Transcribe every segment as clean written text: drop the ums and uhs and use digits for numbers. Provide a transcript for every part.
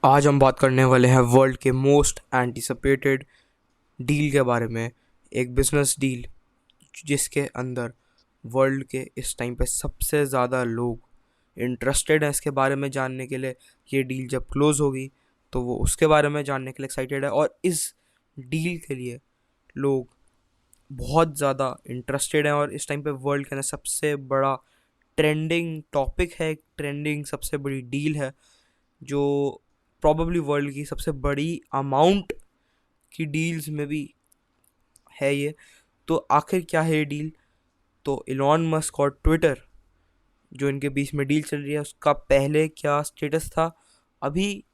आज हम बात करने वाले हैं वर्ल्ड के मोस्ट एंटिसिपेटेड डील के बारे में। एक बिजनेस डील जिसके अंदर वर्ल्ड के इस टाइम पे सबसे ज़्यादा लोग इंटरेस्टेड हैं इसके बारे में जानने के लिए। ये डील जब क्लोज होगी तो वो उसके बारे में जानने के लिए एक्साइटेड है, और इस डील के लिए लोग बहुत ज़्यादा इंटरेस्टेड हैं। और इस टाइम पे वर्ल्ड के अंदर सबसे बड़ा ट्रेंडिंग टॉपिक है, एक ट्रेंडिंग सबसे बड़ी डील है जो प्रॉबली वर्ल्ड की सबसे बड़ी अमाउंट की डील्स में भी है ये। तो आखिर क्या है ये डील? तो इलॉन मस्क और ट्विटर, जो इनके बीच में डील चल रही है, उसका पहले क्या स्टेटस था, अभी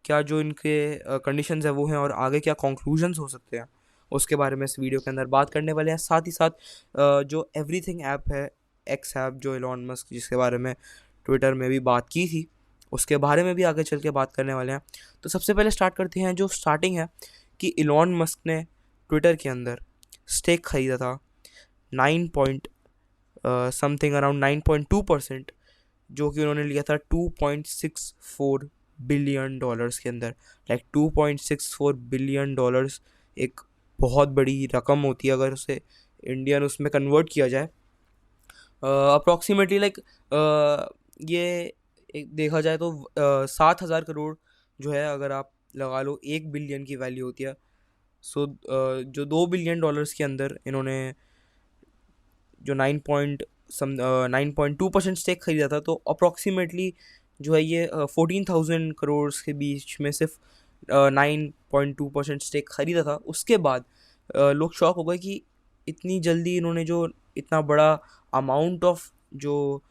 क्या जो इनके कंडीशंस है वो हैं, और आगे क्या कंक्लूजन्स हो सकते हैं, उसके बारे में इस वीडियो के अंदर बात करने वाले हैं। साथ ही साथ जो एवरीथिंग ऐप है, एक्स ऐप, जो इलॉन मस्क जिसके बारे में ट्विटर में भी बात की थी, उसके बारे में भी आगे चल के बात करने वाले हैं। तो सबसे पहले स्टार्ट करते हैं, जो स्टार्टिंग है कि इलॉन मस्क ने ट्विटर के अंदर स्टेक खरीदा था 9 पॉइंट समथिंग अराउंड 9.2%, जो कि उन्होंने लिया था 2.64 बिलियन डॉलर्स के अंदर। लाइक 2.64 बिलियन डॉलर्स एक बहुत बड़ी रकम होती है अगर उसे इंडियन उसमें कन्वर्ट किया जाए। अप्रॉक्सीमेटली लाइक ये एक देखा जाए तो 7,000 करोड़ जो है, अगर आप लगा लो 1 बिलियन की वैल्यू होती है। सो जो 2 बिलियन डॉलर्स के अंदर इन्होंने जो 9.2% स्टेक खरीदा था, तो अप्रॉक्सीमेटली जो है ये 14,000 करोड़ के बीच में सिर्फ 9.2% स्टेक खरीदा था। उसके बाद लोग शॉक हो गए कि इतनी जल्दी इन्होंने जो इतना बड़ा अमाउंट ऑफ जो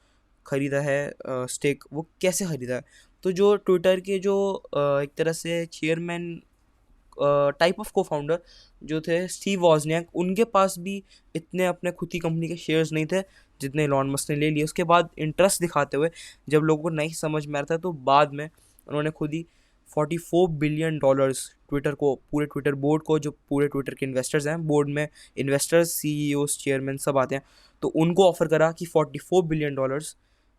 खरीदा है स्टेक, वो कैसे खरीदा है। तो जो ट्विटर के जो एक तरह से चेयरमैन टाइप ऑफ को फाउंडर जो थे, स्टीव वॉजनियाक, उनके पास भी इतने अपने खुद की कंपनी के शेयर्स नहीं थे जितने इलॉन मस्क ने ले लिए। उसके बाद इंटरेस्ट दिखाते हुए जब लोगों को नहीं समझ में आ रहा था, तो बाद में उन्होंने खुद ही 44 बिलियन डॉलर्स ट्विटर को, पूरे ट्विटर बोर्ड को, जो पूरे ट्विटर के इन्वेस्टर्स हैं, बोर्ड में इन्वेस्टर्स, सीईओ, चेयरमैन सब आते हैं, तो उनको ऑफर करा कि 44 billion dollars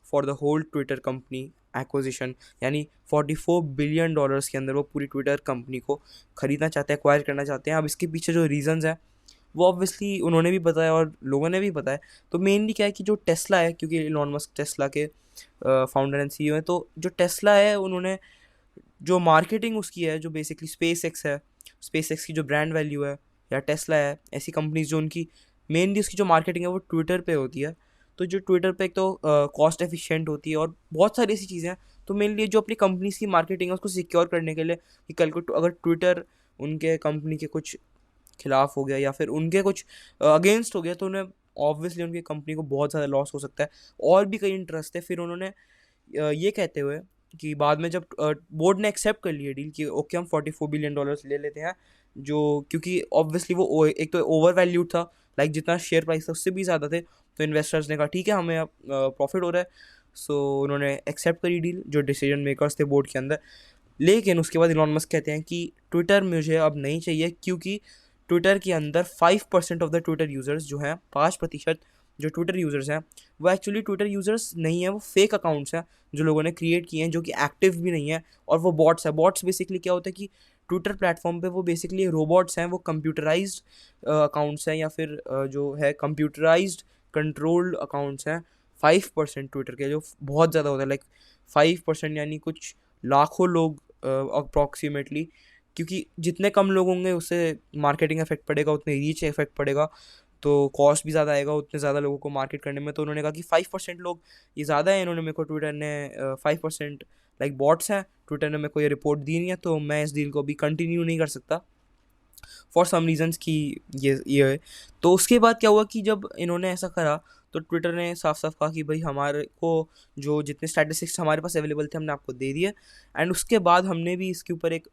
for the whole Twitter company acquisition. यानी 44 बिलियन डॉलर्स के अंदर वो पूरी ट्विटर कंपनी को खरीदना चाहते हैं, एक्वायर करना चाहते हैं। अब इसके पीछे जो रीजंस हैं वो ऑब्वियसली उन्होंने भी बताया और लोगों ने भी बताया। तो मेनली क्या है कि जो टेस्ला है, क्योंकि इलॉन मस्क टेस्ला के फाउंडर एंड सीईओ हैं, तो जो टेस्ला है उन्होंने जो मार्केटिंग उसकी है, जो बेसिकली स्पेस एक्स है, स्पेस एक्स की जो ब्रांड वैल्यू है, या टेस्ला है, ऐसी कंपनीज जो उनकी मेनली उसकी जो मार्केटिंग है वो ट्विटर पे होती है। तो जो ट्विटर पे एक तो कॉस्ट एफिशिएंट होती है और बहुत सारी ऐसी चीज़ें हैं। तो मेनली जो अपनी कंपनीज की मार्केटिंग है उसको सिक्योर करने के लिए कि कल को अगर ट्विटर उनके कंपनी के कुछ खिलाफ हो गया या फिर उनके कुछ अगेंस्ट हो गया, तो उन्हें ऑब्वियसली उनकी कंपनी को बहुत ज़्यादा लॉस हो सकता है। और भी कई इंटरेस्ट है। फिर उन्होंने ये कहते हुए कि बाद में जब बोर्ड ने एक्सेप्ट कर लिया डील कि ओके हम 44 बिलियन डॉलर्स ले लेते हैं, जो क्योंकि ऑब्वियसली वो एक तो ओवर वैल्यूड था, लाइक जितना शेयर प्राइस था उससे भी ज़्यादा थे, तो इन्वेस्टर्स ने कहा ठीक है हमें अब प्रॉफिट हो रहा है। सो उन्होंने एक्सेप्ट करी डील, जो डिसीजन मेकर्स थे बोर्ड के अंदर। लेकिन उसके बाद इलॉन मस्क कहते हैं कि ट्विटर मुझे अब नहीं चाहिए, क्योंकि ट्विटर के अंदर 5% ऑफ द ट्विटर यूज़र्स जो हैं, 5% जो ट्विटर यूज़र्स हैं, वो एक्चुअली ट्विटर यूज़र्स नहीं है, वो फेक अकाउंट्स हैं जो लोगों ने क्रिएट किए हैं, जो कि एक्टिव भी नहीं है, और वो बॉट्स है। बॉट्स बेसिकली क्या होता है कि ट्विटर प्लेटफॉर्म पे वो बेसिकली रोबोट्स हैं, वो कंप्यूटराइज्ड अकाउंट्स हैं, या फिर जो है कंप्यूटराइज्ड कंट्रोल्ड अकाउंट्स हैं। 5% ट्विटर के, जो बहुत ज़्यादा होता है, लाइक 5% यानी कुछ लाखों लोग अप्रॉक्सीमेटली, क्योंकि जितने कम लोग होंगे उससे मार्केटिंग इफेक्ट पड़ेगा, उतने रीच इफेक्ट पड़ेगा, तो कॉस्ट भी ज़्यादा आएगा उतने ज़्यादा लोगों को मार्केट करने में। तो उन्होंने कहा कि 5% लोग ये ज़्यादा है। इन्होंने मेरे को ट्विटर ने 5% लाइक बॉट्स हैं, ट्विटर ने मेरे को ये रिपोर्ट दी नहीं है, तो मैं इस डील को भी कंटिन्यू नहीं कर सकता फॉर सम रीजंस की ये है। तो उसके बाद क्या हुआ कि जब इन्होंने ऐसा करा, तो ट्विटर ने साफ साफ कहा कि भाई हमारे को जो जितने स्टैटिस्टिक्स हमारे पास अवेलेबल थे हमने आपको दे दिए। एंड उसके बाद हमने भी इसके ऊपर एक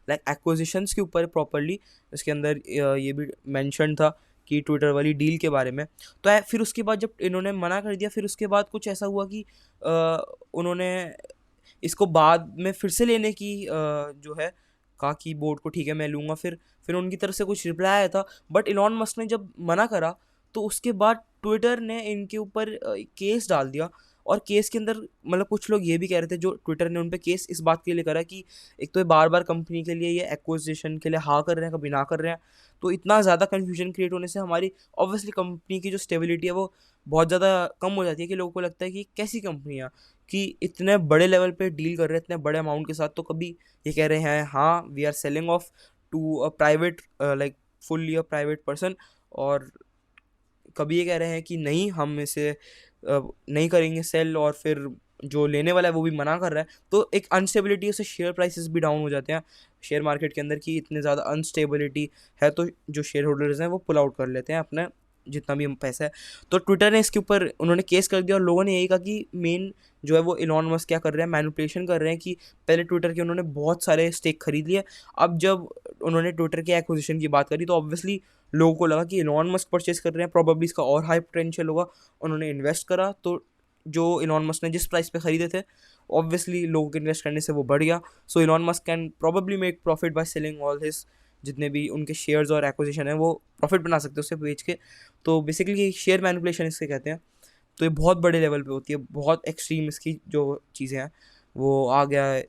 लाइक एक्विजिशंस के ऊपर प्रॉपरली इसके अंदर ये भी मेंशन था कि ट्विटर वाली डील के बारे में। तो फिर उसके बाद जब इन्होंने मना कर दिया, फिर उसके बाद कुछ ऐसा हुआ कि उन्होंने इसको बाद में फिर से लेने की जो है कहा कि बोर्ड को ठीक है मैं लूँगा। फिर उनकी तरफ से कुछ रिप्लाई आया था, बट इलॉन मस्क ने जब मना करा, तो उसके बाद ट्विटर ने इनके ऊपर केस डाल दिया। और केस के अंदर मतलब कुछ लोग ये भी कह रहे थे, जो ट्विटर ने उन पे केस इस बात के लिए करा कि एक तो ये बार बार कंपनी के लिए ये एक्विजिशन के लिए हाँ कर रहे हैं, कभी ना कर रहे हैं, तो इतना ज़्यादा कन्फ्यूजन क्रिएट होने से हमारी ऑब्वियसली कंपनी की जो स्टेबिलिटी है वो बहुत ज़्यादा कम हो जाती है, कि लोगों को लगता है कि कैसी कंपनियाँ कि इतने बड़े लेवल पे डील कर रहे हैं इतने बड़े अमाउंट के साथ, तो कभी ये कह रहे हैं हाँ we are selling off to a private like fully a private person, और कभी ये कह रहे हैं कि नहीं हम इसे नहीं करेंगे सेल, और फिर जो लेने वाला है वो भी मना कर रहा है। तो एक अनस्टेबिलिटी से शेयर प्राइसेस भी डाउन हो जाते हैं शेयर मार्केट के अंदर, कि इतने ज़्यादा अनस्टेबिलिटी है, तो जो शेयर होल्डर्स हैं वो पुल आउट कर लेते हैं अपना जितना भी पैसा है। तो ट्विटर ने इसके ऊपर उन्होंने केस कर दिया, और लोगों ने यही कहा कि मेन जो है वो इलॉन मस्क क्या कर रहे हैं, मैनिपुलेशन कर रहे हैं, कि पहले ट्विटर के उन्होंने बहुत सारे स्टेक खरीद लिए, अब जब उन्होंने ट्विटर के एक्विजिशन की बात करी तो ऑब्वियसली लोगों को लगा कि इलॉन मस्क परचेज कर रहे हैं, प्रोबेबली इसका और हाई पोटेंशियल होगा, उन्होंने इन्वेस्ट करा, तो जो इलॉन मस्क ने जिस प्राइस पे ख़रीदे थे ऑब्वियसली लोगों के इन्वेस्ट करने से वो बढ़ गया। सो Elon Musk can probably make profit by selling all his जितने भी उनके शेयर्स और एक्विजिशन है, वो प्रॉफिट बना सकते हैं उससे बेच के। तो बेसिकली शेयर मैनिपुलेशन इससे कहते हैं। तो ये बहुत बड़े लेवल पे होती है, बहुत एक्सट्रीम इसकी जो चीज़ें हैं वो आ गया है,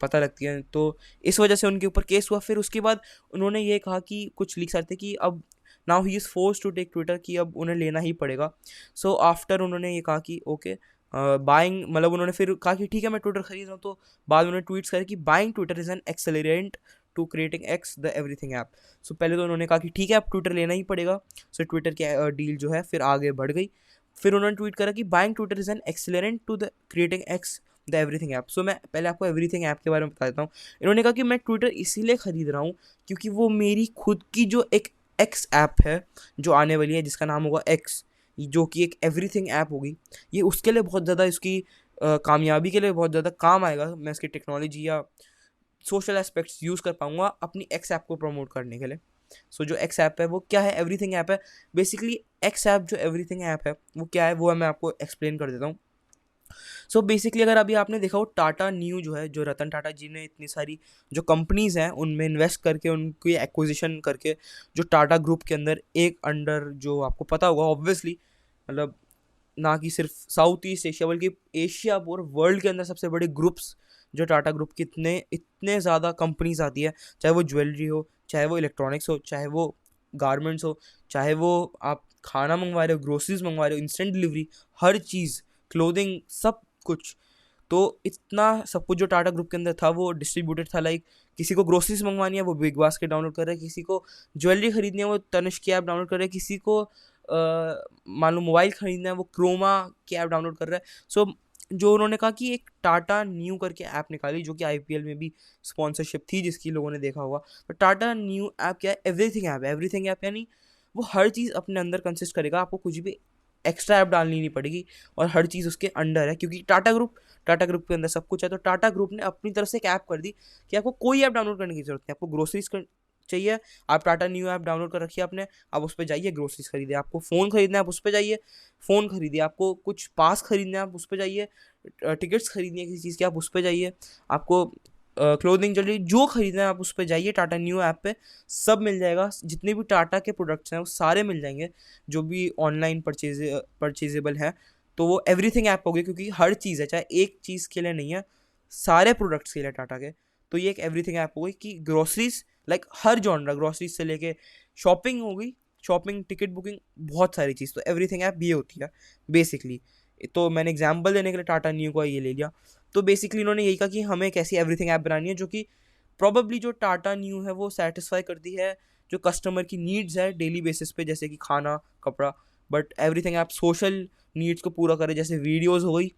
पता लगती हैं। तो इस वजह से उनके ऊपर केस हुआ। फिर उसके बाद उन्होंने ये कहा कि कुछ लीक्स आते कि अब now he is force to take Twitter, कि अब उन्हें लेना ही पड़ेगा। सो आफ्टर उन्होंने ये कहा कि ओके बाइंग, मतलब उन्होंने फिर कहा कि ठीक है मैं ट्विटर खरीद रहा हूँ, तो बाद में उन्होंने ट्वीट्स करे कि buying Twitter is an accelerant to creating X the everything app. So पहले तो उन्होंने कहा कि ठीक है अब ट्विटर लेना ही पड़ेगा। सो ट्विटर की डील जो है फिर आगे बढ़ गई। फिर उन्होंने ट्वीट करा कि buying Twitter is an accelerant to the creating X the everything app. So मैं पहले आपको एवरीथिंग ऐप के बारे में बता देता हूँ। इन्होंने कहा कि मैं ट्विटर इसीलिए ख़रीद रहा हूँ क्योंकि वो मेरी खुद की जो एक एक्स ऐप है जो आने वाली है, जिसका नाम होगा एक्स, जो कि एक एवरीथिंग ऐप होगी, ये उसके लिए बहुत ज़्यादा इसकी कामयाबी के लिए बहुत ज़्यादा काम आएगा। मैं इसकी टेक्नोलॉजी या सोशल एस्पेक्ट्स यूज़ कर पाऊँगा अपनी एक्स ऐप को प्रमोट करने के लिए। सो जो एक्स ऐप है वो क्या है, एवरीथिंग ऐप है। बेसिकली एक्स ऐप जो एवरीथिंग ऐप है वो क्या है, वो मैं आपको एक्सप्लेन कर देता हूँ। सो बेसिकली अगर अभी आपने देखा हो टाटा न्यू जो है, जो रतन टाटा जी ने इतनी सारी जो कंपनीज़ हैं उनमें इन्वेस्ट करके उनकी एक्विजिशन करके जो टाटा ग्रुप के अंदर एक अंडर, जो आपको पता होगा ऑब्वियसली, मतलब ना कि सिर्फ साउथ ईस्ट एशिया बल्कि एशिया और वर्ल्ड के अंदर सबसे बड़े ग्रुप्स जो टाटा ग्रुप की इतने इतने ज़्यादा कंपनीज आती है, चाहे वो ज्वेलरी हो, चाहे वो इलेक्ट्रॉनिक्स हो, चाहे वो गारमेंट्स हो, चाहे वो आप खाना मंगवा रहे हो, ग्रोसरीज मंगवा रहे हो, इंस्टेंट डिलीवरी, हर चीज़, क्लोथिंग, सब कुछ। तो इतना सब कुछ जो टाटा ग्रुप के अंदर था वो डिस्ट्रीब्यूटेड था। लाइक किसी को ग्रोसरीज मंगवानी है वो बिग बास्केट डाउनलोड कर रहा है, किसी को ज्वेलरी खरीदनी है वो तनिष्क की ऐप डाउनलोड कर रहा है, किसी को मान लो मोबाइल खरीदना है वो क्रोमा की ऐप डाउनलोड कर रहा है। सो जो उन्होंने कहा कि एक टाटा न्यू करके ऐप निकाली जो कि आईपीएल में भी स्पॉन्सरशिप थी जिसकी लोगों ने देखा होगा। तो टाटा न्यू ऐप क्या है, एवरीथिंग ऐप है। एवरीथिंग ऐप यानी वो हर चीज़ अपने अंदर कंसिस्ट करेगा, आपको कुछ भी एक्स्ट्रा ऐप डालनी नहीं पड़ेगी और हर चीज़ उसके अंडर है, क्योंकि टाटा ग्रुप के अंदर सब कुछ है। तो टाटा ग्रुप ने अपनी तरफ से एक ऐप कर दी कि आपको कोई ऐप डाउनलोड करने की जरूरत नहीं। आपको ग्रोसरीज चाहिए, आप टाटा न्यू ऐप डाउनलोड कर रखिए आपने, आप उस पर जाइए ग्रोसरीज खरीदिए। आपको फ़ोन खरीदना है आप उस पर जाइए फ़ोन खरीदिए। आपको कुछ पास खरीदना है आप उस पर जाइए, टिकट्स खरीदनी है किसी चीज़ की आप उस पर जाइए, आपको क्लोथिंग ज्वेलरी जो खरीदना है आप उस पर जाइए, टाटा न्यू ऐप पे सब मिल जाएगा। जितने भी टाटा के प्रोडक्ट्स हैं वो सारे मिल जाएंगे जो भी ऑनलाइन परचेजेबल हैं। तो वो एवरीथिंग ऐप हो गई, क्योंकि हर चीज़ है, चाहे एक चीज़ के लिए नहीं है, सारे प्रोडक्ट्स के लिए टाटा के। तो ये एक एवरीथिंग ऐप हो गई कि ग्रोसरीज, लाइक हर जॉनरा, ग्रोसरीज से लेके शॉपिंग हो गई, शॉपिंग, टिकट बुकिंग, बहुत सारी चीज़। तो एवरीथिंग ऐप ये होती है बेसिकली। तो मैंने एग्जांपल देने के लिए टाटा न्यू का ये ले लिया। तो बेसिकली इन्होंने यही कहा कि हमें एक ऐसी एवरीथिंग ऐप बनानी है जो कि प्रॉबेबली जो टाटा न्यू है वो सेटिस्फाई करती है जो कस्टमर की नीड्स है डेली बेसिस पे, जैसे कि खाना, कपड़ा। But everything app social needs को पूरा करे, जैसे वीडियोज़ हो गई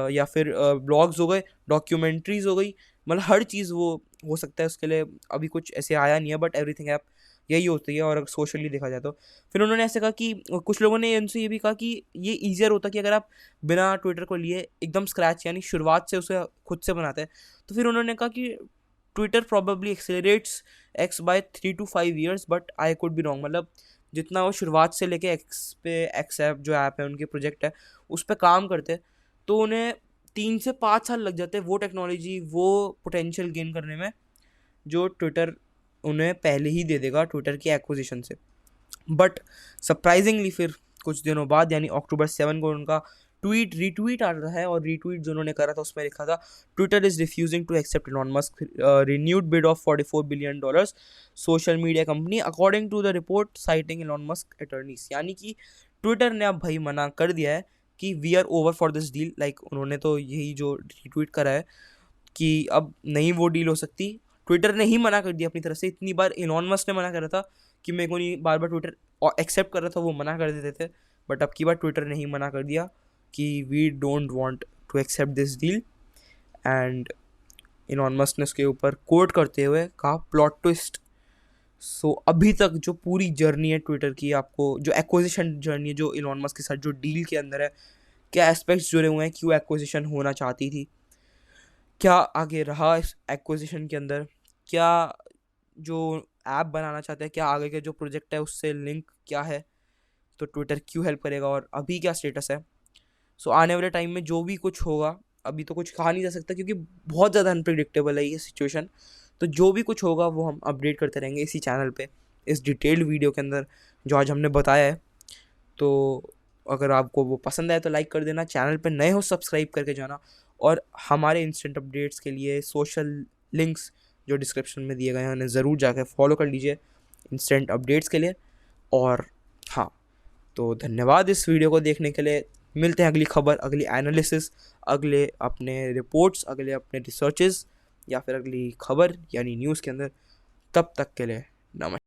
या फिर ब्लॉग्स हो गए, डॉक्यूमेंट्रीज़ हो गई, मतलब हर चीज़ वो हो सकता है। उसके लिए अभी कुछ ऐसे आया नहीं है, बट एवरीथिंग ऐप यही होती है। और अगर सोशली देखा जाए तो फिर उन्होंने ऐसे कहा कि कुछ लोगों ने उनसे ये भी कहा कि ये ईजियर होता कि अगर आप बिना ट्विटर को लिए एकदम स्क्रैच यानी शुरुआत से उसे खुद से बनाते हैं। तो फिर उन्होंने कहा कि Twitter probably accelerates X by 3 to 5 years, but I could be wrong. मतलब जितना वो शुरुआत से लेके एक्स पे, एक्स ऐप जो ऐप है उनके प्रोजेक्ट है उस पर काम करते हैं, तो उन्हें 3 से 5 साल लग जाते हैं वो टेक्नोलॉजी, वो पोटेंशियल गेन करने में जो ट्विटर उन्हें पहले ही दे देगा ट्विटर की एक्विजिशन से। बट सरप्राइजिंगली फिर कुछ दिनों बाद यानी October 7 को उनका ट्वीट रीट्वीट आ रहा है, और रीट्वीट जो उन्होंने करा था उसमें लिखा था Twitter is refusing to accept Elon Musk renewed bid of $44 billion social media company according to the report citing Elon Musk attorneys. यानी कि ट्विटर ने अब भाई मना कर दिया है कि we are over for this deal. Like उन्होंने तो यही जो रीट्वीट करा है कि अब नहीं वो डील हो सकती। ट्विटर ने ही मना कर दिया अपनी तरफ से। इतनी बार इलॉन मस्क ने मना करा था कि मेरे को नहीं, बार बार ट्विटर एक्सेप्ट कर रहा था वो मना कर देते थे, बट अब की बार ट्विटर ने ही मना कर दिया कि we don't want to accept this deal. And Elon Musk ने उसके ऊपर कोट करते हुए कहा प्लॉट ट्विस्ट। सो अभी तक जो पूरी जर्नी है ट्विटर की, आपको जो एक्विजिशन जर्नी है जो इलॉन मस्क के साथ जो डील के अंदर है, क्या एस्पेक्ट्स जुड़े हुए हैं, क्यों एक्विजिशन होना चाहती थी, क्या आगे रहा इस एक्विजिशन के अंदर, क्या जो ऐप बनाना चाहते हैं, क्या आगे के जो प्रोजेक्ट है उससे लिंक क्या है, तो ट्विटर क्यों हेल्प करेगा, और अभी क्या स्टेटस है। सो आने वाले टाइम में जो भी कुछ होगा, अभी तो कुछ कहा नहीं जा सकता क्योंकि बहुत ज़्यादा अनप्रिडिक्टेबल है ये सिचुएशन। तो जो भी कुछ होगा वो हम अपडेट करते रहेंगे इसी चैनल पे, इस डिटेल्ड वीडियो के अंदर जो आज हमने बताया है। तो अगर आपको वो पसंद आए तो लाइक कर देना, चैनल पे नए हो सब्सक्राइब करके जाना, और हमारे इंस्टेंट अपडेट्स के लिए सोशल लिंक्स जो डिस्क्रिप्शन में दिए गए हैं उन्हें ज़रूर जाकर फॉलो कर लीजिए इंस्टेंट अपडेट्स के लिए। और हाँ, तो धन्यवाद इस वीडियो को देखने के लिए। मिलते हैं अगली खबर, अगली एनालिसिस, अगले अपने रिपोर्ट्स, अगले अपने रिसर्चेस, या फिर अगली खबर यानी न्यूज़ के अंदर। तब तक के लिए नमस्कार।